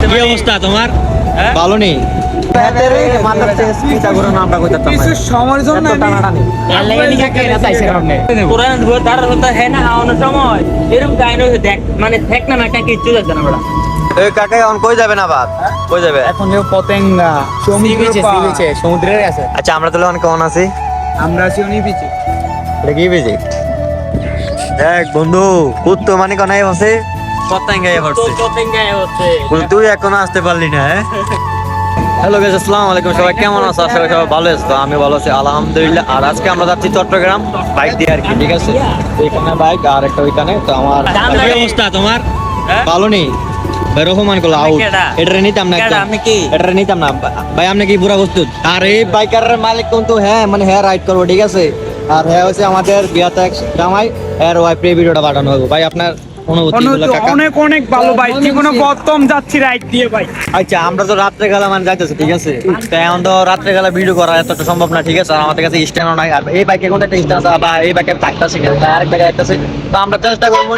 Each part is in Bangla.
কি অবস্থা তোমার? ভালো নেই? সমুদ্রের কাছে। আচ্ছা, আমরা তাহলে অনেক কেমন আছি? আমরা আছি উনি বিচে। কি ভিজিট? দেখ বন্ধু, কুত্তো মানে কোনায় বসে পতঙ্গায় পড়ছে। তুই এখনো আসতে পারলি না? হ্যালো গাইস, আসসালামু আলাইকুম। সবাই কেমন আছো? আশা করি সবাই ভালো আছো। আমি ভালো আছি আলহামদুলিল্লাহ। আর আজকে আমরা যাচ্ছি চট্টগ্রাম বাইক দিয়ে আর কি, ঠিক আছে? এইখানে বাইক আর একটা ওইখানে। তো আমার কি অবস্থা তোমার? ভালো নেই ভাই, রহমান কল আউট। এটা নিতাম না, এটা নিতাম না ভাই। আপনি কি পুরা প্রস্তুত? আর এই বাইকারের মালিক কিন্তু হ্যাঁ মানে হ্যাঁ রাইড করবো, ঠিক আছে? আর হ্যাঁ হচ্ছে আমাদের বিয়াতে জামাই, এর ওয়াইফ এর ভিডিওটা পাঠানো হবে ভাই। আপনার অনেক অনেক ভালো ভাই, জীবনে প্রথম যাচ্ছি রাইড দিয়ে ভাই। আচ্ছা, আমরা তো রাত্রে গেলা মানে যাইতেছি, ঠিক আছে? তো এখন তো রাত্রে গেলা ভিডিও করা এতটা সম্ভব না, ঠিক আছে? আর আমাদের কাছে স্ট্যান্ডও নাই। আর এই বাইকে কোন একটা স্ট্যান্ড আছে বা এই বাইকে থাকতেছে আরেক বাইকে যাইতেছে। তো আমরা চেষ্টা করবো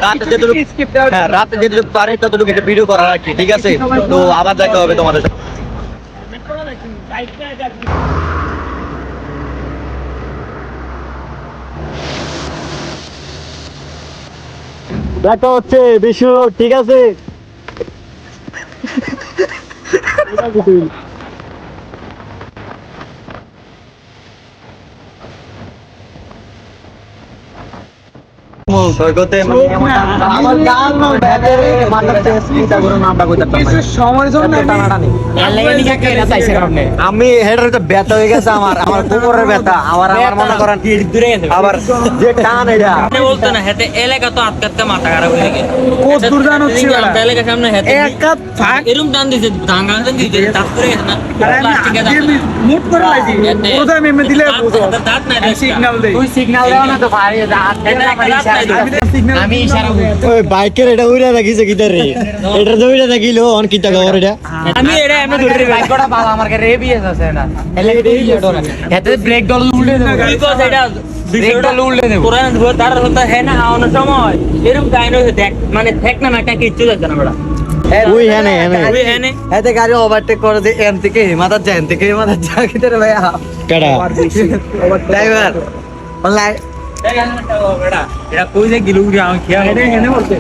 রাতে যেটুকু, হ্যাঁ রাতে যেটুকু পারি ততটুকু একটা ভিডিও করা আর কি, ঠিক আছে? তো আবার দেখা হবে তোমাদের সাথে। দেখা হচ্ছে বিশু, ঠিক আছে? আমি হেডের ব্যথা হয়ে গেছে, আমার আমার কোমরের ব্যথা, আমার আমার মনে করেন আবার যে টান এটা বলতো না হেতে এলাকা তো আটকাতে মাথা খারাপ হয়ে গেছে। কত দূর জানো ছিল এলাকা সামনে হেতে একা থাক এরকম টান দিছে, দাঙ্গা টান দিছে, তাপ করে গেছে না প্লাস্টিকে দাঁত মুট করে লাইছি ওটা মেমে দিলে বুঝো দাঁত নাই সিগন্যাল দেই। তুই সিগন্যাল দাও না তো ভাই দাঁত আমি ইশারা ওই বাইকের এটা উইরা রাখিছে কিটা রে? এটা তো উইরা রাখিলো অন কিটা খবর এটা? আমি এরা এমন ধরে বাইকটা বাবা আমার কাছে রেবিএস আছে না এলাকা হেতে ব্রেক ডল উল্টে দেব তুই কো সেটা ব্রেক ডল উল্টে দেব কোরআন ধরে তার হতা হে না আওয়ানোর সময় এরকম কাহিনী হইছে দেখ মানে দেখ না একটা কিচ্ছু যাচ্ছে না বড়া ওই হ্যাঁ হ্যাঁ ওই হ্যাঁ এতে গাড়ি ওভারটেক করে যে এম থেকে হিমাদার যায় এম থেকে হিমাদার যা কিতে রে ভাইয়া কাটা ড্রাইভার অনলাইন এটা কই যে গিলু গিয়া আমি খেয়া হেনে হেনে বলতে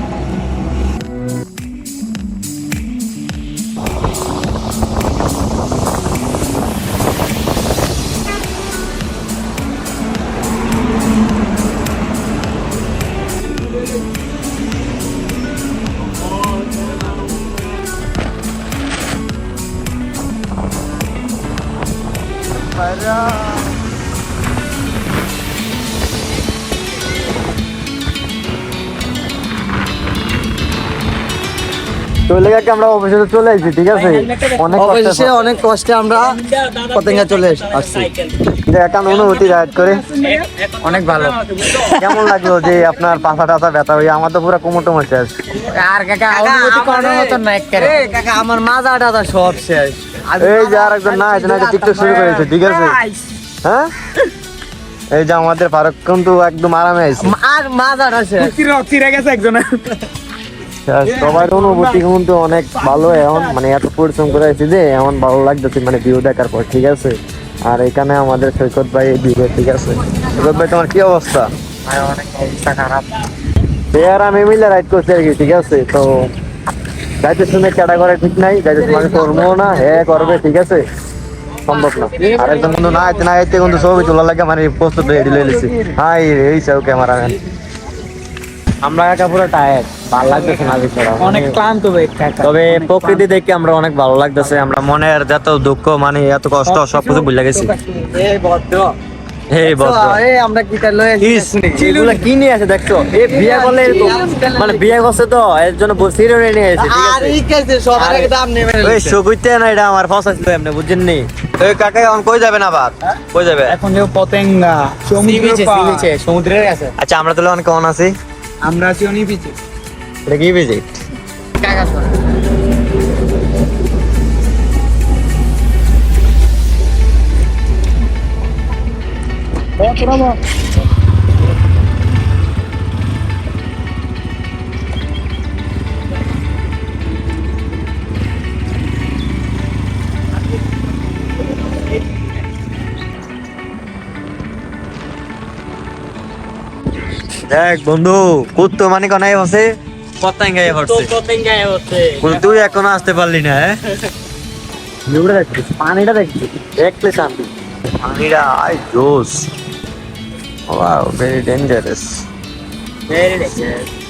চলে গেছে, আমরা অফিসে চলে আসছি, ঠিক আছে? অনেক অবশেষে অনেক কষ্টে আমরা পতেঙ্গা চলে আসছি। কেমন অনুভূতি রাইড করে? অনেক ভালো। কেমন লাগলো যে আপনার পাছা টাছা ব্যথা হয়ে? আমার তো পুরো কোমর টোমর শেষ। আর কাকা অনুভূতি করার মতন না একবারে। কাকা আমার মাজা টাজা সব শেষ। এই যে আরেকজন না এটা টিকটক শুরু করেছে, ঠিক আছে? হ্যাঁ, এই যে আমাদের ফারুক কিন্তু একদম আরামে আছে। আর মাজাটা শেষ। চিরা গেছে একজনের। সবার অনুভূতি কিন্তু অনেক ভালো। এখন মানে এত পরিশ্রম করে আছি যে এমন ভালো লাগতেছে মানে ভিউ দেখার পর, ঠিক আছে? আর এখানে আমাদের সৈকত ভাই ভিডিও, ঠিক আছে? সৈকত ভাই, তোমার কি অবস্থা? অনেক অবস্থা খারাপ। আর আমি মিলে রাইড করছি আর কি, ঠিক আছে? তো যাইতে শুনে ক্যাটা করে ঠিক নাই, যাইতে তোমাকে করবো না, হ্যাঁ করবে, ঠিক আছে? সম্ভব না। আর একজন কিন্তু না না এতে কিন্তু ছবি তোলা লাগে মানে প্রস্তুত রেডি লয়ে লিছি। হাই এই সব ক্যামেরাম্যান। আমরা একা পুরো টায়ার্ড, ভালো লাগতেছে না বিষয়টা, অনেক ক্লান্ত ভাই কাকা। তবে প্রকৃতি দেখে আমরা অনেক ভালো লাগতেছে। আমরা মনের যত দুঃখ মানে এত কষ্ট সবকিছু ভুলে গেছি। এই ভদ্র এই বস, এই আমরা কি তার লয়ে এগুলা কি নিয়ে আছে দেখছো? এই বিয়ে করলে এরকম মানে বিয়ে করছে তো এর জন্য সিরিয়াস নিয়ে আছে, ঠিক আর আছে? এই কাছে সবার আগে দাম নেবে ওই সুগুইতে না, এটা আমার ফসাইছিল এমনি, বুঝছেন নি? ওই কাকা এখন কই যাবেন আবার? কই যাবে? এখন যে পতেঙ্গা সমুদ্রের কাছে। আচ্ছা, আমরা তাহলে অনেক কেমন আছি? আমরা আছি উনি বিচে। এটা কি ভিজিট? কাকা শোনা দেখ বন্ধু কুত্তো মানে কোনায় আছে পত্তাং গায়ে পড়ছে তুই এখনো আসতে পারলি না পানিটা দেখছি দেখলে শান্তি। পানিটা আই জোস wow very dangerous Very dangerous.